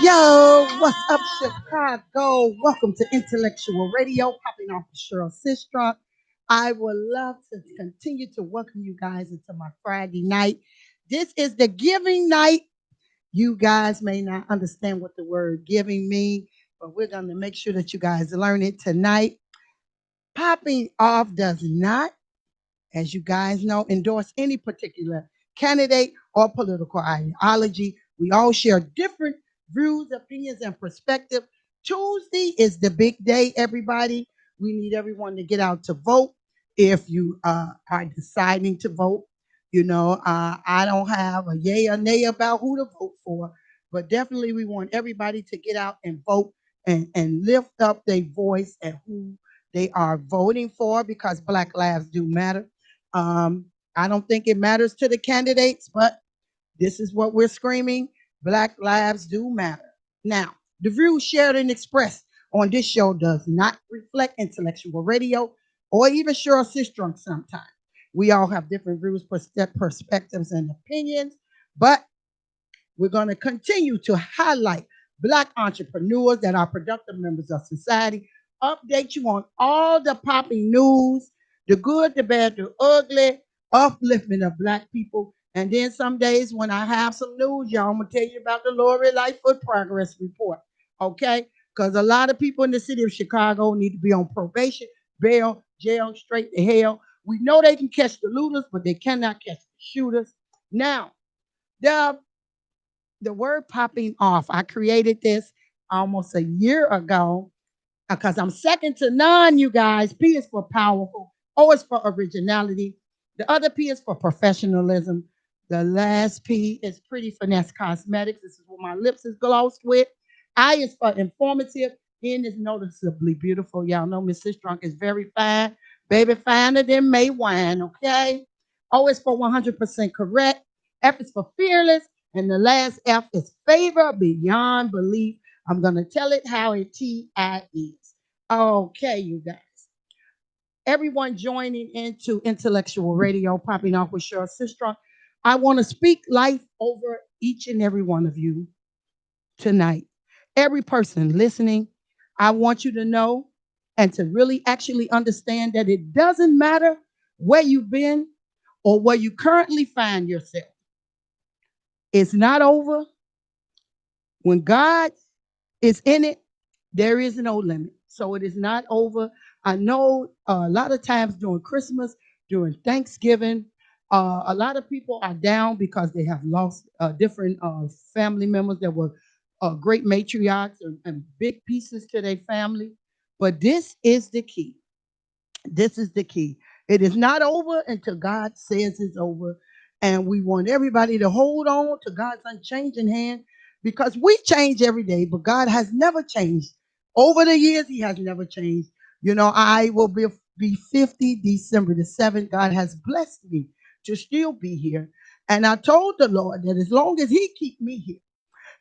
Yo, what's up, Chicago? Welcome to Intellectual Radio, popping off with Cheryl Sistrunk. I would love to continue to welcome you guys into my Friday night. This is the giving night. You guys may not understand what the word giving means, but we're going to make sure that you guys learn it tonight. Popping off does not, as you guys know, endorse any particular candidate or political ideology. We all share different views, opinions, and perspective. Tuesday is the big day, everybody. We need everyone to get out to vote. If you are deciding to vote, I don't have a yay or nay about who to vote for, but definitely we want everybody to get out and vote and lift up their voice at who they are voting for because Black lives do matter. Um, I don't think it matters to the candidates, but this is what we're screaming. Black lives do matter. Now, the views shared and expressed on this show does not reflect intellectual radio or even Cheryl Sistrunk sometimes. We all have different views, perspectives, and opinions, but we're going to continue to highlight Black entrepreneurs that are productive members of society, update you on all the popping news, the good, the bad, the ugly, upliftment of Black people. And then some days when I have some news, y'all, I'm going to tell you about the Lori Lightfoot Progress Report. Okay? Because a lot of people in the city of Chicago need to be on probation, bail, jail, straight to hell. We know they can catch the looters, but they cannot catch the shooters. Now, the the word popping off, I created this almost a year ago because I'm second to none, you guys. P is for powerful, O is for originality, the other P is for professionalism. The last P is pretty finesse cosmetics. This is what my lips is glossed with. I is for informative. N is noticeably beautiful. Y'all know Miss Sistrunk is very fine. Baby finer than May wine, okay? O is for 100% correct. F is for fearless. And the last F is favor beyond belief. I'm going to tell it how it TI is. Okay, you guys. Everyone joining into intellectual radio, popping off with Cheryl Sistrunk. I want to speak life over each and every one of you tonight. Every person listening, I want you to know and to really actually understand that it doesn't matter where you've been or where you currently find yourself. It's not over. When God is in it, there is no limit. So it is not over. I know a lot of times during Christmas, during Thanksgiving, a lot of people are down because they have lost different family members that were great matriarchs and big pieces to their family. But this is the key. This is the key. It is not over until God says it's over. And we want everybody to hold on to God's unchanging hand because we change every day, but God has never changed. Over the years, He has never changed. I will be 50 December the 7th. God has blessed me to still be here. And I told the Lord that as long as He keep me here,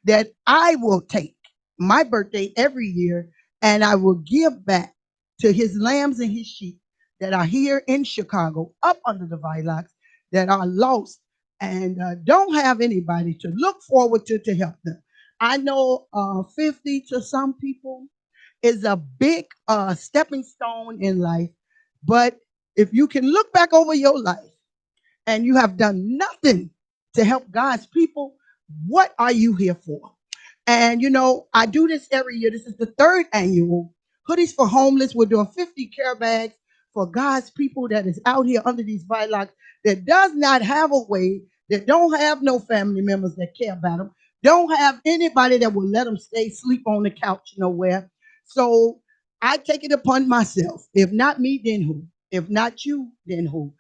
that I will take my birthday every year and I will give back to his lambs and his sheep that are here in Chicago, up under the viaducts, that are lost and don't have anybody to look forward to help them. I know 50 to some people is a big stepping stone in life, but if you can look back over your life and you have done nothing to help God's people, what are you here for? And I do this every year. This is the third annual Hoodies for Homeless. We're doing 50 care bags for God's people that is out here under these viaducts that does not have a way, that don't have no family members that care about them, don't have anybody that will let them stay sleep on the couch nowhere. So I take it upon myself. If not me, then who? If not you, then who?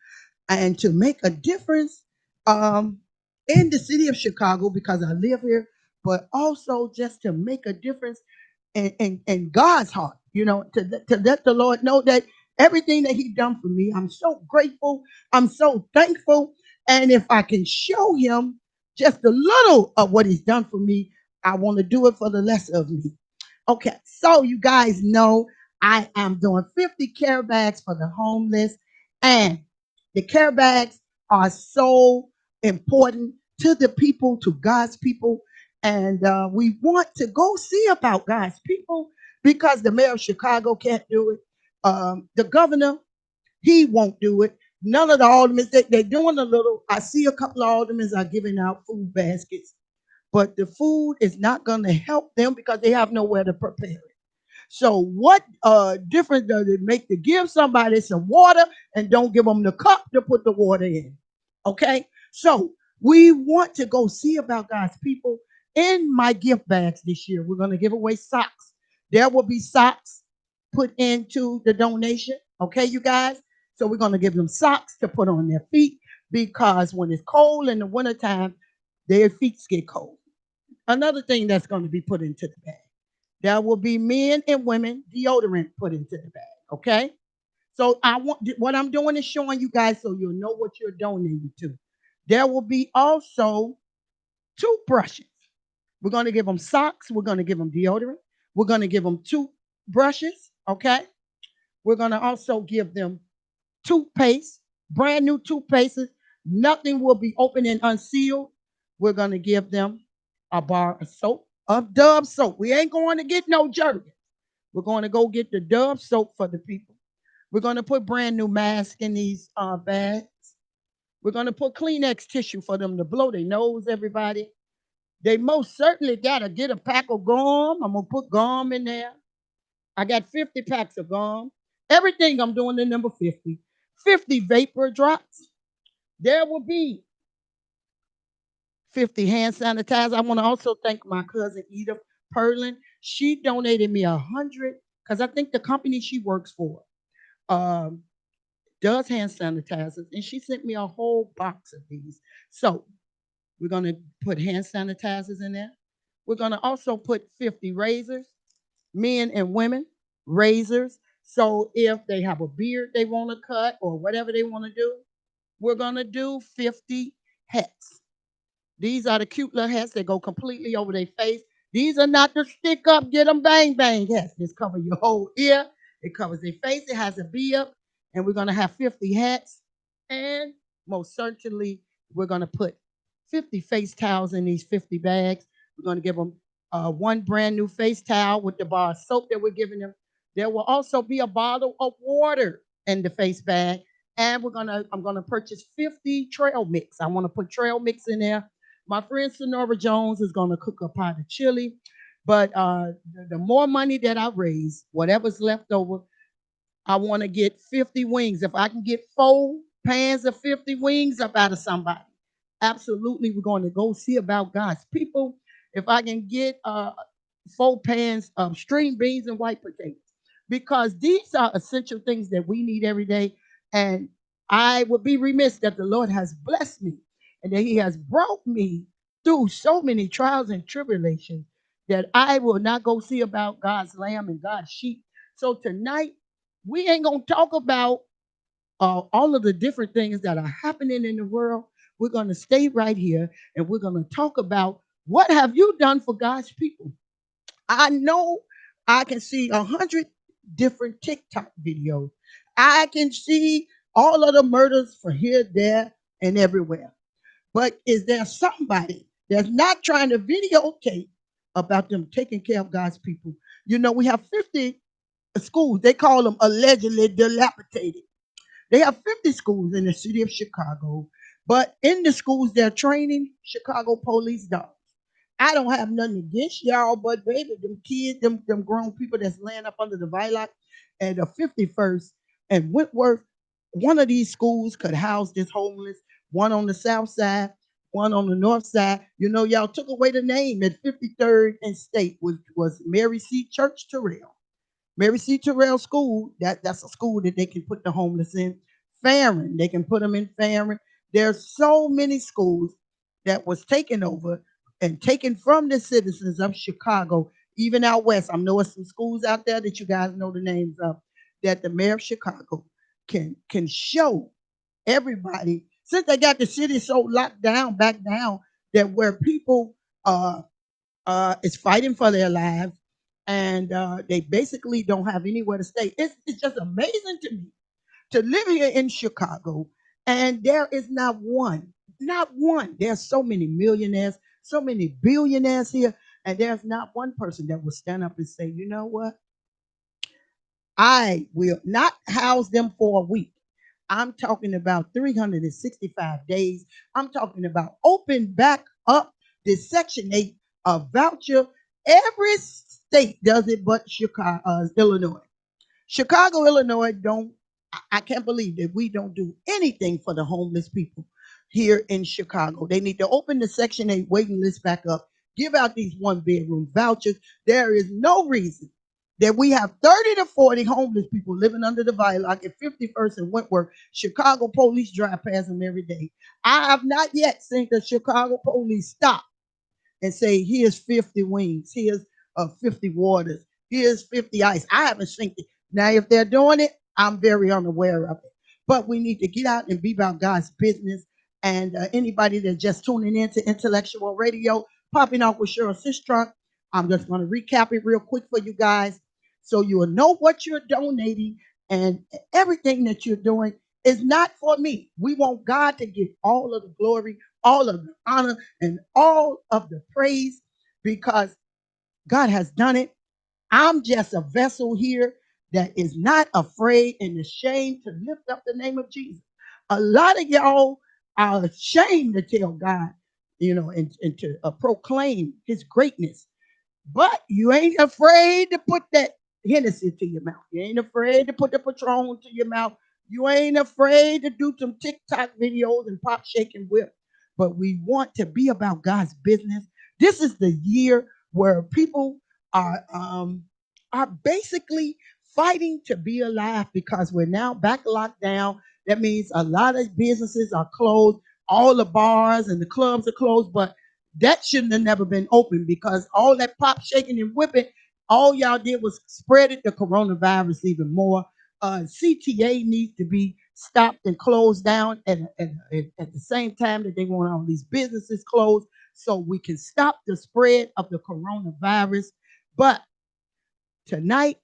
And to make a difference in the city of Chicago because I live here, but also just to make a difference in God's heart, to let the Lord know that everything that He done for me, I'm so grateful, I'm so thankful. And if I can show Him just a little of what He's done for me, I want to do it for the less of me. Okay, so you guys know I am doing 50 care bags for the homeless, and the care bags are so important to the people, to God's people. And we want to go see about God's people because the mayor of Chicago can't do it. The governor, he won't do it. None of the aldermen, they're doing a little. I see a couple of aldermen are giving out food baskets, but the food is not going to help them because they have nowhere to prepare it. So what difference does it make to give somebody some water and don't give them the cup to put the water in? Okay, so we want to go see about God's people. In my gift bags this year, we're going to give away socks. There will be socks put into the donation. Okay, you guys. So we're going to give them socks to put on their feet because when it's cold in the wintertime, their feet get cold. Another thing that's going to be put into the bag. There will be men and women deodorant put into the bag. Okay. So I want what I'm doing is showing you guys so you'll know what you're donating to. There will be also toothbrushes. We're going to give them socks. We're going to give them deodorant. We're going to give them toothbrushes. Okay. We're going to also give them toothpaste, brand new toothpastes. Nothing will be open and unsealed. We're going to give them a bar of soap, of Dove soap. We ain't going to get no jerky. We're going to go get the Dove soap for the people. We're going to put brand new masks in these bags. We're going to put Kleenex tissue for them to blow their nose, everybody. They most certainly got to get a pack of gum. I'm going to put gum in there. I got 50 packs of gum. Everything I'm doing in number 50. 50 vapor drops. There will be 50 hand sanitizer. I want to also thank my cousin Edith Perlin. She donated me 100 because I think the company she works for um, does hand sanitizers, and she sent me a whole box of these. So we're going to put hand sanitizers in there. We're going to also put 50 razors, men and women, razors. So if they have a beard they want to cut or whatever they want to do, we're going to do 50 hats. These are the cute little hats that go completely over their face. These are not the stick up, get them bang bang hats. This covers your whole ear. It covers their face. It has a bee up. And we're going to have 50 hats. And most certainly, we're going to put 50 face towels in these 50 bags. We're going to give them one brand new face towel with the bar of soap that we're giving them. There will also be a bottle of water in the face bag. And I'm gonna purchase 50 trail mix. I want to put trail mix in there. My friend Sonora Jones is going to cook a pot of chili. But the more money that I raise, whatever's left over, I want to get 50 wings. If I can get 4 pans of 50 wings up out of somebody, absolutely, we're going to go see about God's people. If I can get 4 pans of string beans and white potatoes, because these are essential things that we need every day. And I would be remiss that the Lord has blessed me and that He has brought me through so many trials and tribulations that I will not go see about God's lamb and God's sheep. So tonight, we ain't going to talk about all of the different things that are happening in the world. We're going to stay right here and we're going to talk about what have you done for God's people. I know I can see 100 different TikTok videos. I can see all of the murders for here, there, and everywhere. But is there somebody that's not trying to videotape about them taking care of God's people? You know, we have 50 schools. They call them allegedly dilapidated. They have 50 schools in the city of Chicago, but in the schools they're training Chicago police dogs. I don't have nothing against y'all, but baby, them kids, them grown people that's laying up under the viaduct and the 51st and Whitworth, one of these schools could house this homeless, one on the south side, one on the north side. You know, y'all took away the name at 53rd and State, which was Mary C. Church Terrell. Mary C. Terrell School, that's a school that they can put the homeless in. Farron, they can put them in Farron. There's so many schools that was taken over and taken from the citizens of Chicago, even out west. I'm knowing some schools out there that you guys know the names of, that the mayor of Chicago can show everybody, since they got the city so locked down, back down, that where people is fighting for their lives and they basically don't have anywhere to stay. It's just amazing to me to live here in Chicago and there is not one. There's so many millionaires, so many billionaires here, and there's not one person that will stand up and say, you know what? I will not house them for a week. I'm talking about 365 days. I'm talking about open back up this Section 8 voucher. Every state does it but Chicago, Illinois. Chicago, Illinois don't, I can't believe that we don't do anything for the homeless people here in Chicago. They need to open the Section 8 waiting list back up, give out these one bedroom vouchers. There is no reason that we have 30 to 40 homeless people living under the viaduct at 51st and Wentworth. Chicago police drive past them every day. I have not yet seen the Chicago police stop and say, here's 50 wings, here's 50 waters, here's 50 ice. I haven't seen it. Now, if they're doing it, I'm very unaware of it. But we need to get out and be about God's business. And anybody that's just tuning in to Intellectual Radio, popping off with Cheryl Sistrunk, I'm just going to recap it real quick for you guys so you will know what you're donating, and everything that you're doing is not for me. We want God to get all of the glory, all of the honor, and all of the praise because God has done it. I'm just a vessel here that is not afraid and ashamed to lift up the name of Jesus. A lot of y'all are ashamed to tell God, and to proclaim his greatness. But you ain't afraid to put that Hennessy to your mouth. You ain't afraid to put the Patron to your mouth. You ain't afraid to do some TikTok videos and pop, shake, and whip. But we want to be about God's business. This is the year where people are basically fighting to be alive because we're now back locked down. That means a lot of businesses are closed. All the bars and the clubs are closed, but that shouldn't have never been open because all that pop, shaking, and whipping, all y'all did was spread it, the coronavirus even more. CTA needs to be stopped and closed down at the same time that they want all these businesses closed so we can stop the spread of the coronavirus. But tonight,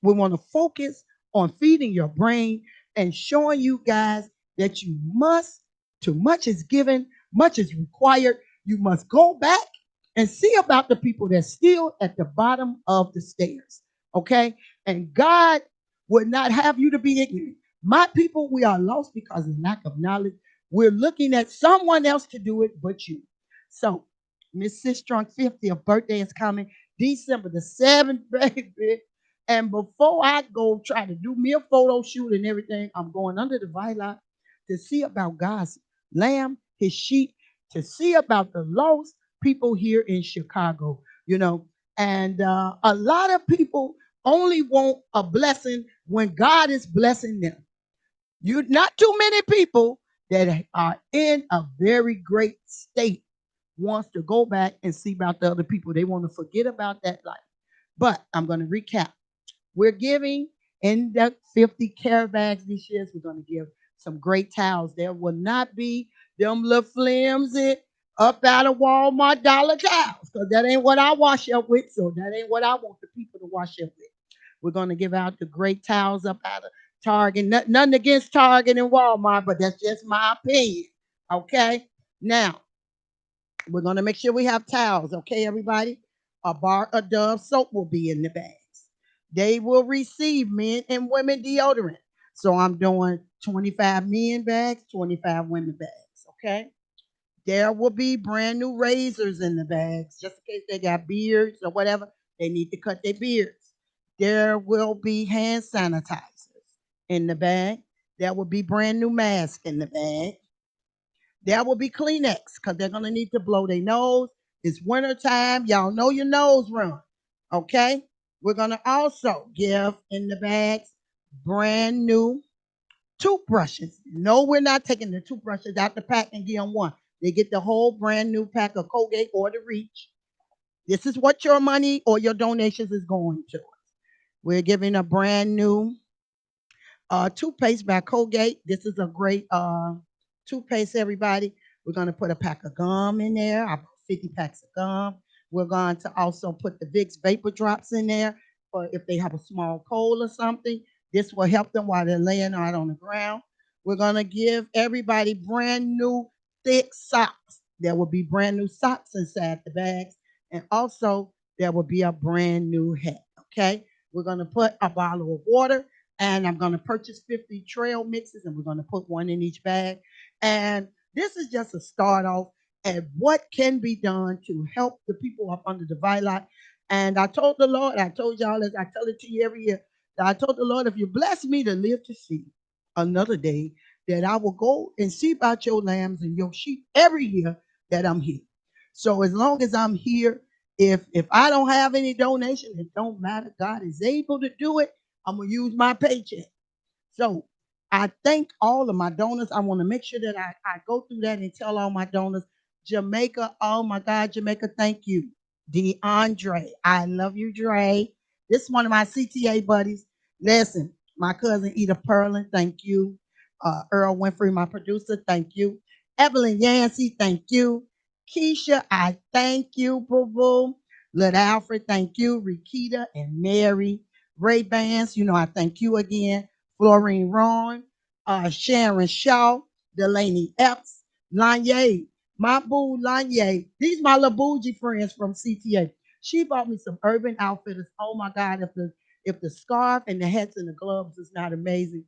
we want to focus on feeding your brain and showing you guys that you must, too much is given, much is required. You must go back and see about the people that's still at the bottom of the stairs. Okay? And God would not have you to be ignorant. My people, we are lost because of lack of knowledge. We're looking at someone else to do it but you. So, Miss Sistrunk 50th birthday is coming December the 7th, baby. And before I go try to do me a photo shoot and everything, I'm going under the viaduct to see about God's lamb, his sheep, to see about the lost people here in Chicago. And a lot of people only want a blessing when God is blessing them. You not too many people that are in a very great state wants to go back and see about the other people. They want to forget about that life. But I'm going to recap. We're giving in the 50 care bags this year. We're going to give some great towels. There will not be them little flimsy up out of Walmart dollar towels because that ain't what I wash up with. So that ain't what I want the people to wash up with. We're going to give out the great towels up out of Target. Nothing against Target and Walmart, but that's just my opinion. Okay? Now, we're going to make sure we have towels. Okay, everybody? A bar of Dove soap will be in the bags. They will receive men and women deodorant. So I'm doing 25 men bags, 25 women bags. Okay? There will be brand new razors in the bags, just in case they got beards or whatever. They need to cut their beards. There will be hand sanitizers in the bag. There will be brand new masks in the bag. There will be Kleenex because they're going to need to blow their nose. It's winter time. Y'all know your nose run. Okay? We're going to also give in the bags brand new toothbrushes. No, we're not taking the toothbrushes out the pack and give them one. They get the whole brand new pack of Colgate or the Reach. This is what your money or your donations is going to. We're giving a brand new toothpaste by Colgate. This is a great toothpaste, everybody. We're going to put a pack of gum in there. I put 50 packs of gum. We're going to also put the Vicks Vapor Drops in there for if they have a small cold or something. This will help them while they're laying out on the ground. We're going to give everybody brand new thick socks. There will be brand new socks inside the bags. And also, there will be a brand new hat. Okay. We're going to put a bottle of water, and I'm going to purchase 50 trail mixes, and we're going to put one in each bag. And this is just a start off at what can be done to help the people up under the viaduct. And I told the Lord, I told y'all, as I tell it to you every year, that I told the Lord, if you bless me to live to see another day, that I will go and see about your lambs and your sheep every year that I'm here. So as long as I'm here, if I don't have any donation, it don't matter. God is able to do it. I'm gonna use my paycheck. So I thank all of my donors. I want to make sure that I go through that and tell all my donors. Jamaica, oh my God, Jamaica, thank you. DeAndre, I love you, Dre. This is one of my CTA buddies. Listen, my cousin Eda Perlin, thank you. Earl Winfrey, my producer, thank you. Evelyn Yancey, thank you. Keisha, I thank you, boo boo. Little Alfred, thank you. Rikita and Mary. Ray Vance, I thank you again. Florine Ron, Sharon Shaw, Delaney Epps, Lanye, my boo Lanye. These my little bougie friends from CTA. She bought me some Urban Outfitters. Oh my God, if the scarf and the hats and the gloves is not amazing.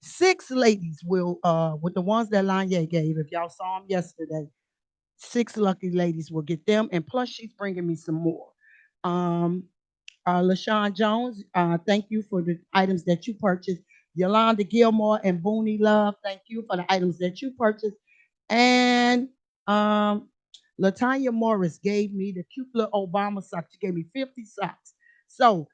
Six ladies will with the ones that Lanye gave. If y'all saw them yesterday, six lucky ladies will get them, and plus she's bringing me some more. Um, LaShawn Jones, thank you for the items that you purchased. Yolanda Gilmore and Booney Love, thank you for the items that you purchased. And Latanya Morris gave me the cute little Obama socks. She gave me 50 socks. So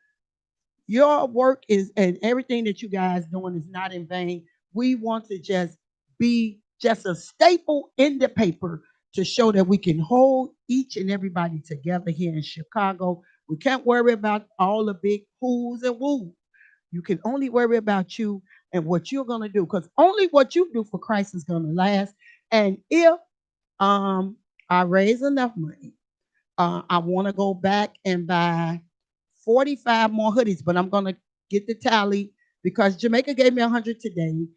your work is, and everything that you guys doing is not in vain. We want to just be just a staple in the paper to show that we can hold each and everybody together here in Chicago. We can't worry about all the big who's and who's. You can only worry about you and what you're gonna do, because only what you do for Christ is gonna last. And if I raise enough money, I want to go back and buy 45 more hoodies, but I'm going to get the tally because Jamaica gave me 100 today.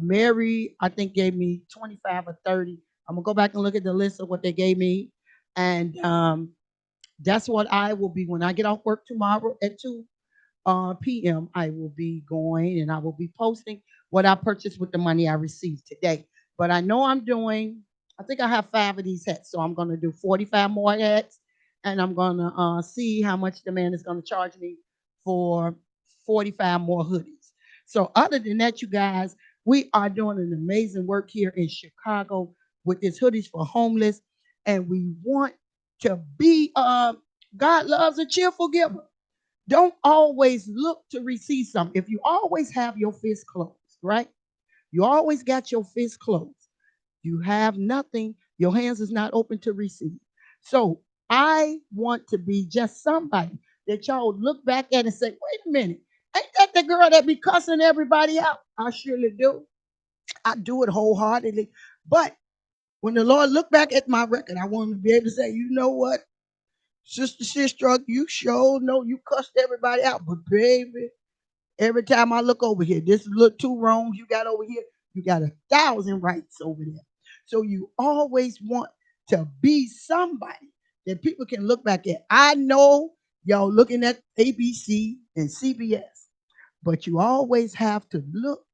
Mary, I think, gave me 25 or 30. I'm going to go back and look at the list of what they gave me. And that's what I will be when I get off work tomorrow at 2 p.m. I will be going and I will be posting what I purchased with the money I received today. But I know I'm doing, I think I have 5 of these hats. So I'm going to do 45 more hats, and I'm going to see how much the man is going to charge me for 45 more hoodies. So other than that, you guys, we are doing an amazing work here in Chicago with this hoodies for homeless. And we want to be, God loves a cheerful giver. Don't always look to receive something. If you always have your fist closed, right? You always got your fist closed. You have nothing. Your hands is not open to receive. So I want to be just somebody that y'all look back at and say, wait a minute, ain't that the girl that be cussing everybody out? I surely do. I do it wholeheartedly. But when the Lord look back at my record, I want to be able to say, you know what? Sister Sistrunk, you sure know you cussed everybody out, but baby, every time I look over here, this look two wrongs you got over here, you got 1,000 rights over there. So you always want to be somebody that people can look back at. I know y'all looking at ABC and CBS, but you always have to look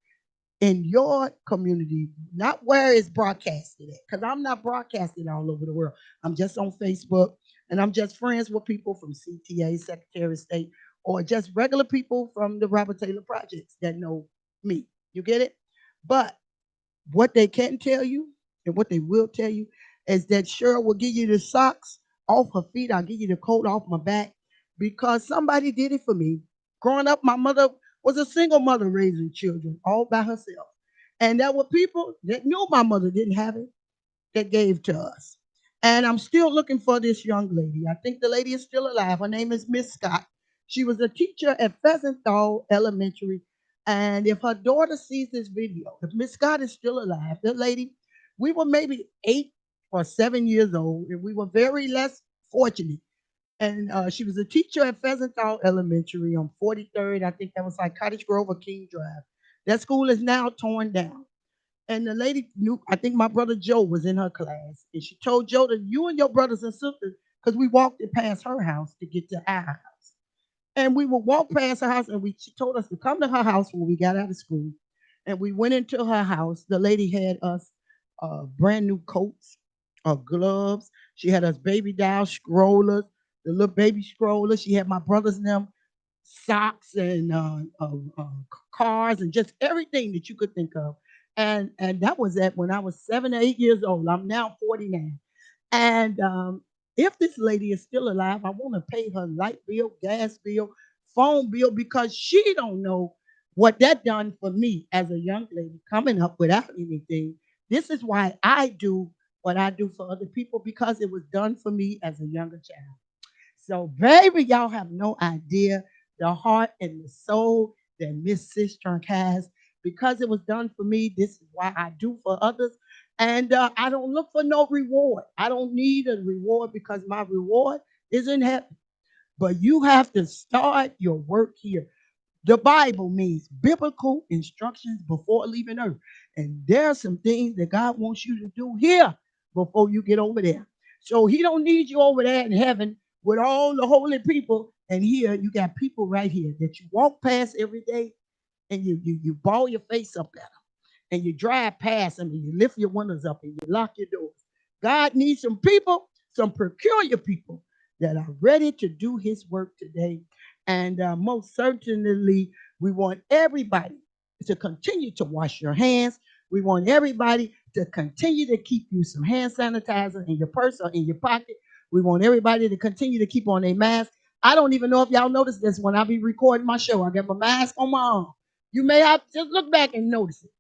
in your community, not where it's broadcasted at, because I'm not broadcasting all over the world. I'm just on Facebook, and I'm just friends with people from CTA, Secretary of State, or just regular people from the Robert Taylor Projects that know me. You get it? But what they can tell you and what they will tell you is that Cheryl will give you the socks off her feet. I'll give you the coat off my back because somebody did it for me. Growing up, my mother was a single mother raising children all by herself. And there were people that knew my mother didn't have it that gave to us. And I'm still looking for this young lady. I think the lady is still alive. Her name is Miss Scott. She was a teacher at Pheasanthall Elementary. And if her daughter sees this video, if Miss Scott is still alive, the lady, we were maybe 8 or 7 years old, and we were very less fortunate. And she was a teacher at Pheasanthall Elementary on 43rd. I think that was like Cottage Grove or King Drive. That school is now torn down. And the lady knew, I think my brother Joe was in her class. And she told Joe that you and your brothers and sisters, because we walked it past her house to get to our house. And we would walk past her house, and she told us to come to her house when we got out of school. And we went into her house. The lady had us brand new coats, gloves. She had us baby doll strollers, the little baby stroller. She had my brothers and them socks and cars and just everything that you could think of. And that was at when I was 7 or 8 years old. I'm now 49. And if this lady is still alive, I want to pay her light bill, gas bill, phone bill, because she don't know what that done for me as a young lady coming up without anything. This is why I do what I do for other people, because it was done for me as a younger child. So, baby, y'all have no idea the heart and the soul that Miss Sistrunk has. Because it was done for me, this is why I do for others. And I don't look for no reward. I don't need a reward because my reward is in heaven. But you have to start your work here. The Bible means biblical instructions before leaving earth. And there are some things that God wants you to do here before you get over there. So he don't need you over there in heaven with all the holy people. And here you got people right here that you walk past every day, and you ball your face up at them, and you drive past them, and you lift your windows up, and you lock your doors. God needs some people, some peculiar people that are ready to do his work today. And most certainly, we want everybody to continue to wash your hands. We want everybody to continue to keep you some hand sanitizer in your purse or in your pocket. We want everybody to continue to keep on a mask. I don't even know if y'all notice this when I be recording my show. I got my mask on my arm. You may have to just look back and notice it.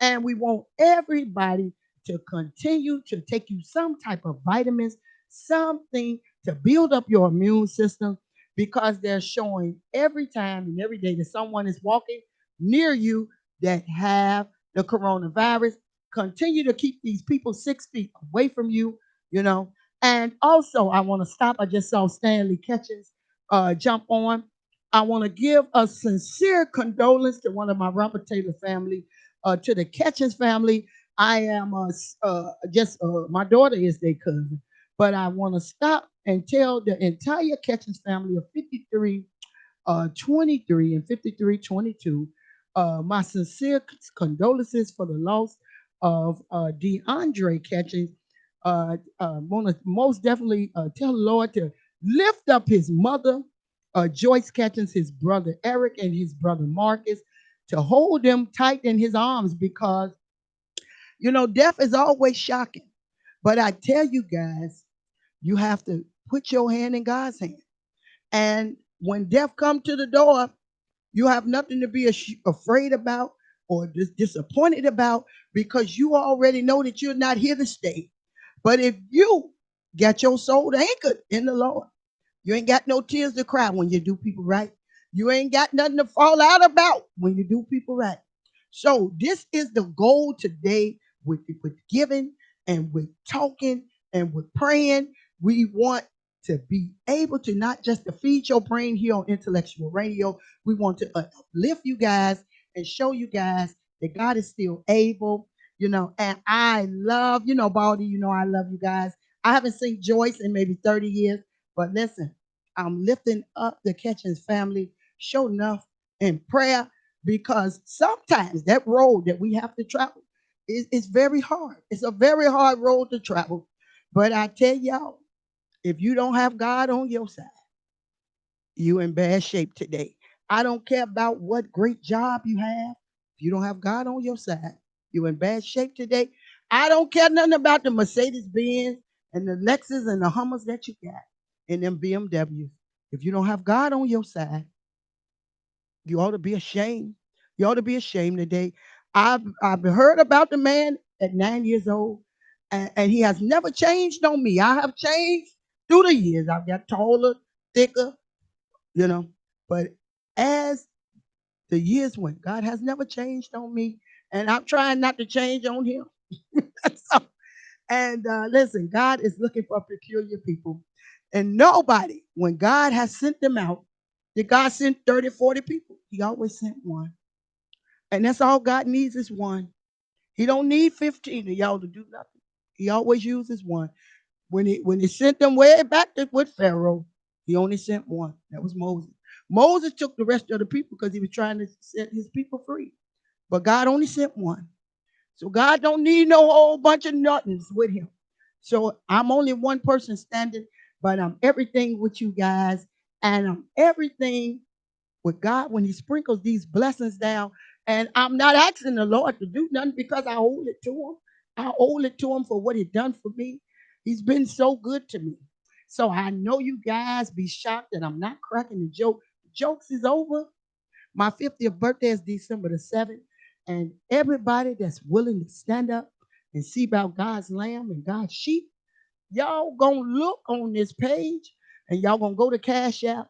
And we want everybody to continue to take you some type of vitamins, something to build up your immune system, because they're showing every time and every day that someone is walking near you that have the coronavirus. Continue to keep these people 6 feet away from you, you know. And also, I want to stop. I just saw Stanley Ketchens jump on. I want to give a sincere condolence to one of my Robert Taylor family, to the Ketchens family. I am just my daughter is their cousin, but I want to stop and tell the entire Ketchens family of 53, 23, and 53, 22, my sincere condolences for the loss of DeAndre Ketchens. Want to most definitely tell the Lord to lift up his mother, Joyce Ketchens, his brother Eric, and his brother Marcus, to hold them tight in his arms, because death is always shocking. But I tell you guys, you have to put your hand in God's hand. And when death comes to the door, you have nothing to be afraid about or disappointed about, because you already know that you're not here to stay. But if you got your soul anchored in the Lord, you ain't got no tears to cry when you do people right. You ain't got nothing to fall out about when you do people right. So this is the goal today with giving and with talking and with praying. We want to be able to not just to feed your brain here on Intellectual Radio. We want to uplift you guys and show you guys that God is still able, and I love, Baldy, I love you guys. I haven't seen Joyce in maybe 30 years, but listen, I'm lifting up the Ketchens family, show enough in prayer, because sometimes that road that we have to travel is very hard. It's a very hard road to travel. But I tell y'all, if you don't have God on your side, you in bad shape today. I don't care about what great job you have. If you don't have God on your side, you in bad shape today. I don't care nothing about the Mercedes Benz and the Lexus and the Hummers that you got and them BMWs. If you don't have God on your side, you ought to be ashamed. You ought to be ashamed today. I've heard about the man at 9 years old, and he has never changed on me. I have changed through the years. I've got taller, thicker, you know. But as the years went, God has never changed on me, and I'm trying not to change on him. So, and listen, God is looking for peculiar people. And nobody, when God has sent them out, did God send 30, 40 people? He always sent one. And that's all God needs is one. He don't need 15 of y'all to do nothing. He always uses one. When he sent them way back with Pharaoh, he only sent one. That was Moses. Moses took the rest of the people because he was trying to set his people free. But God only sent one. So God don't need no whole bunch of nothings with him. So I'm only one person standing, but I'm everything with you guys, and I'm everything with God when he sprinkles these blessings down. And I'm not asking the Lord to do nothing because I owe it to him. I owe it to him for what he done for me. He's been so good to me. So I know you guys be shocked that I'm not cracking the joke. Jokes is over. My 50th birthday is December the 7th. And everybody that's willing to stand up and see about God's lamb and God's sheep, y'all gonna look on this page and y'all gonna go to Cash App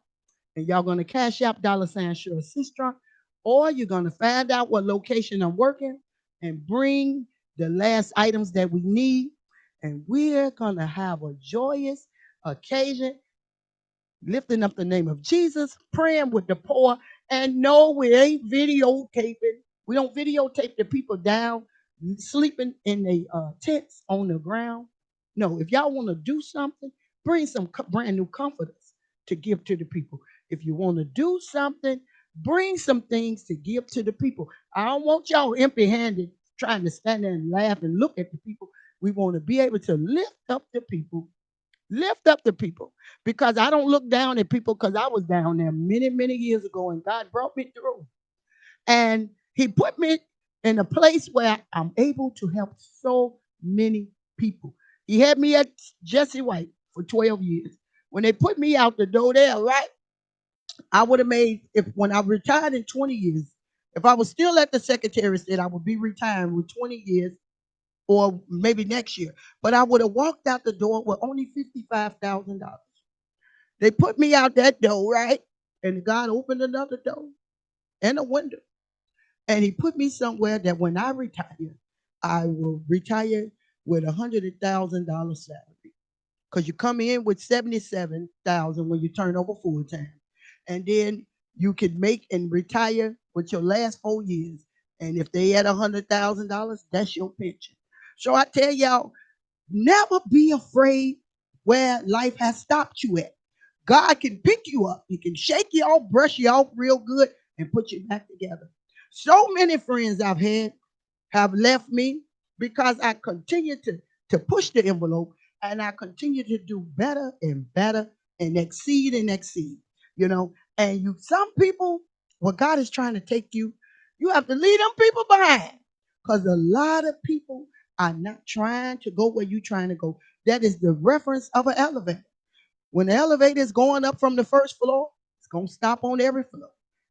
and y'all gonna Cash App $ Cheryl Sistrunk, or you're gonna find out what location I'm working and bring the last items that we need. And we're gonna have a joyous occasion lifting up the name of Jesus, praying with the poor. And no, we ain't videotaping. We don't videotape the people down sleeping in the tents on the ground. No, if y'all want to do something, bring some brand new comforters to give to the people. If you want to do something, bring some things to give to the people. I don't want y'all empty handed trying to stand there and laugh and look at the people. We want to be able to lift up the people. Lift up the people, because I don't look down at people, because I was down there many, many years ago and God brought me through. And he put me in a place where I'm able to help so many people. He had me at Jesse White for 12 years. When they put me out the door there, right, I would have made, if when I retired in 20 years, if I was still at the Secretary of State, I would be retiring with 20 years or maybe next year. But I would have walked out the door with only $55,000. They put me out that door, right? And God opened another door and a window. And he put me somewhere that when I retire, I will retire with $100,000 salary. Because you come in with 77,000 when you turn over full time. And then you can make and retire with your last 4 years. And if they add $100,000, that's your pension. So I tell y'all, never be afraid where life has stopped you at. God can pick you up. He can shake you off, brush you off real good, and put you back together. So many friends I've had have left me because I continue to push the envelope, and I continue to do better and better and exceed, you know. And you, some people, what God is trying to take you, you have to leave them people behind, because a lot of people are not trying to go where you're trying to go. That is the reference of an elevator. When the elevator is going up from the first floor, it's going to stop on every floor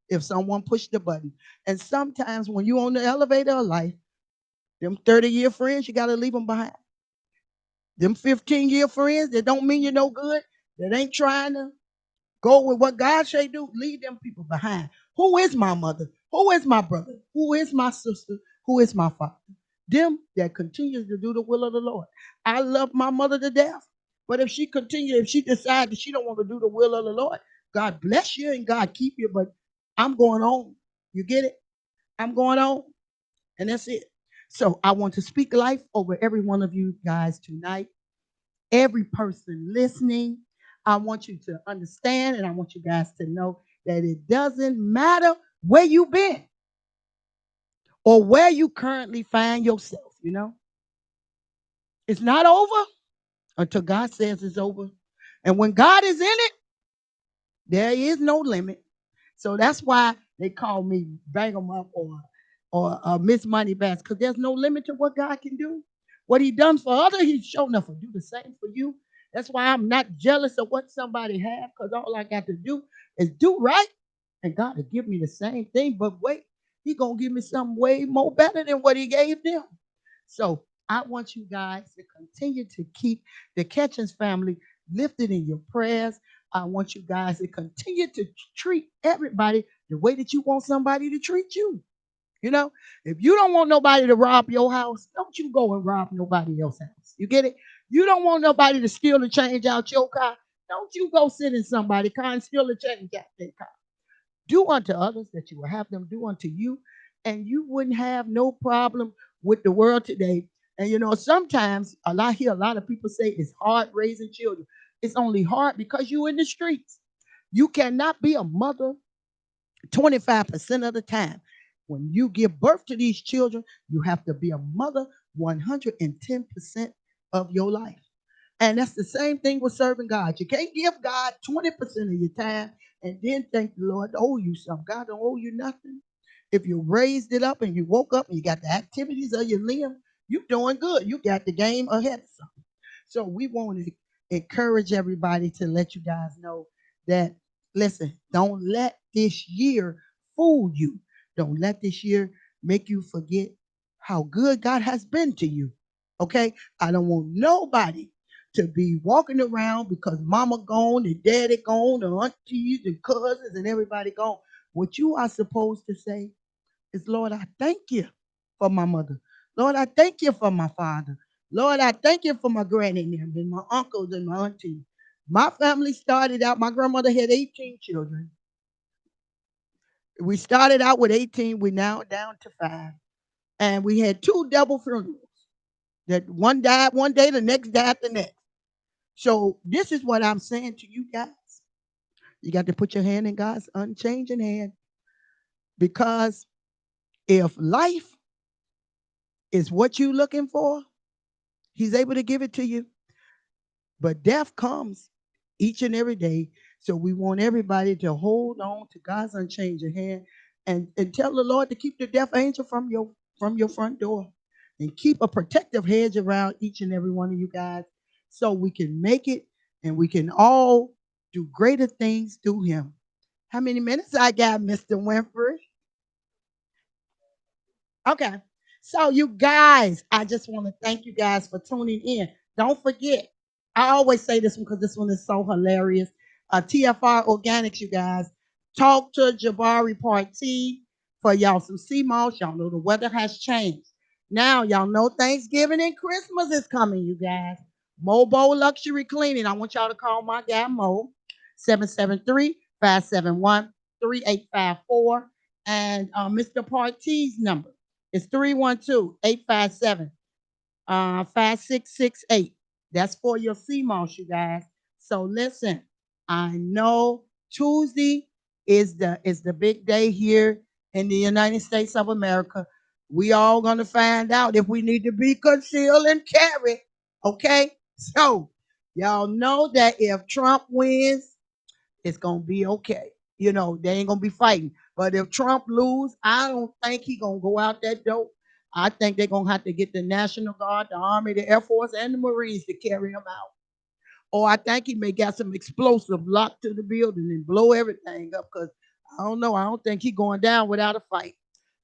if someone pushed the button. And sometimes when you're on the elevator of life, them 30-year friends, you got to leave them behind. Them 15-year friends that don't mean you no good, that ain't trying to go with what God say do, leave them people behind. Who is my mother? Who is my brother? Who is my sister? Who is my father? Them that continues to do the will of the Lord. I love my mother to death. But if she decides that she don't want to do the will of the Lord, God bless you and God keep you. But I'm going on. You get it? I'm going on. And that's it. So I want to speak life over every one of you guys tonight. Every person listening, I want you to understand and I want you guys to know that it doesn't matter where you've been or where you currently find yourself, you know. It's not over until God says it's over. And when God is in it, there is no limit. So that's why they call me Bang 'em Up or Miss Money Bass, because there's no limit to what God can do. What He done for others, He's shown enough to do the same for you. That's why I'm not jealous of what somebody have, because all I got to do is do right, and God will give me the same thing. But wait, He gonna give me something way more better than what He gave them. So I want you guys to continue to keep the Catchings family lifted in your prayers. I want you guys to continue to treat everybody the way that you want somebody to treat you. You know, if you don't want nobody to rob your house, don't you go and rob nobody else's house. You get it? You don't want nobody to steal the change out your car. Don't you go sit in somebody's car and steal the change out their car. Do unto others that you will have them do unto you, and you wouldn't have no problem with the world today. And sometimes I hear a lot of people say it's hard raising children. It's only hard because you're in the streets. You cannot be a mother 25% of the time. When you give birth to these children, you have to be a mother 110% of your life. And that's the same thing with serving God. You can't give God 20% of your time and then think the Lord owe you something. God don't owe you nothing. If you raised it up and you woke up and you got the activities of your limb, you're doing good. You got the game ahead of something. So we want to encourage everybody to let you guys know that, listen, don't let this year fool you. Don't let this year make you forget how good God has been to you. Okay? I don't want nobody to be walking around because mama gone and daddy gone and aunties and cousins and everybody gone. What you are supposed to say is, Lord, I thank you for my mother. Lord, I thank you for my father. Lord, I thank you for my granny and my uncles and my aunties. My family started out, my grandmother had 18 children. We started out with 18, we now down to 5. And we had 2 double funerals. That one died one day, the next died the next. So this is what I'm saying to you guys. You got to put your hand in God's unchanging hand, because if life is what you're looking for, He's able to give it to you. But death comes each and every day. So we want everybody to hold on to God's unchanging hand, and tell the Lord to keep the death angel from your front door, and keep a protective hedge around each and every one of you guys, so we can make it and we can all do greater things through Him. How many minutes I got, Mr. Winfrey? Okay. So, you guys, I just want to thank you guys for tuning in. Don't forget, I always say this one because this one is so hilarious. TFR Organics, you guys. Talk to Jabari Party for y'all some sea moss. Y'all know the weather has changed. Now, y'all know Thanksgiving and Christmas is coming, you guys. Mobo Luxury Cleaning. I want y'all to call my guy Mo, 773-571-3854. And Mr. Party's number is 312-857 5668. That's for your CMOS, you guys. So listen, I know Tuesday is the big day here in the United States of America. We all gonna find out if we need to be concealed and carry. Okay? So y'all know that if Trump wins, it's gonna be okay. They ain't gonna be fighting. But if Trump lose, I don't think he gonna go out that door. I think they're gonna have to get the National Guard, the Army, the Air Force, and the Marines to carry him out. Or I think he may got some explosive locked to the building and blow everything up. Because I don't know. I don't think he going down without a fight.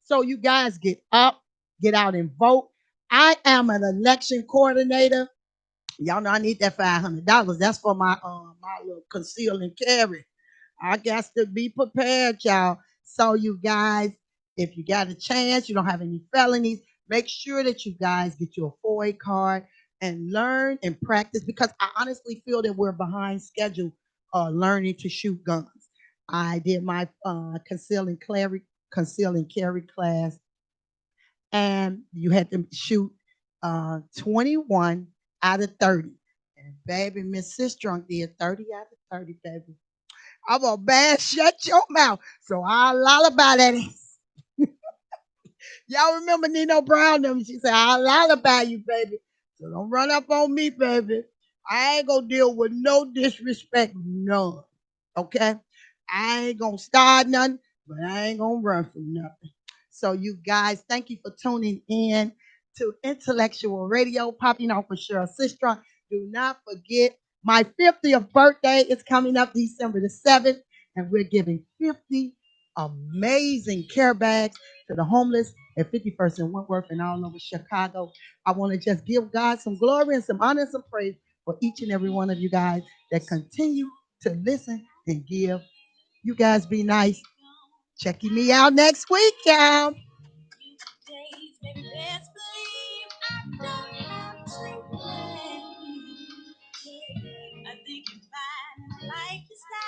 So you guys get up, get out and vote. I am an election coordinator. Y'all know I need that $500. That's for my little conceal and carry. I got to be prepared, y'all. So you guys, if you got a chance, you don't have any felonies, make sure that you guys get your 4A card and learn and practice, because I honestly feel that we're behind schedule learning to shoot guns. I did my conceal and carry class, and you had to shoot 21 out of 30. And baby, Miss Sistrunk did 30 out of 30, baby. I'm a man, shut your mouth. So I'll lullaby that. Y'all remember Nino Brown? Them? She said, I'll lullaby you, baby. So don't run up on me, baby. I ain't gonna deal with no disrespect, none. Okay? I ain't gonna start nothing, but I ain't gonna run from nothing. So, you guys, thank you for tuning in to Intellectual Radio, popping off for Cheryl Sistrunk. Do not forget, my 50th birthday is coming up December the 7th, and we're giving 50 amazing care bags to the homeless at 51st and Wentworth and all over Chicago. I want to just give God some glory and some honor and some praise for each and every one of you guys that continue to listen and give. You guys be nice. Checking me out next week, y'all.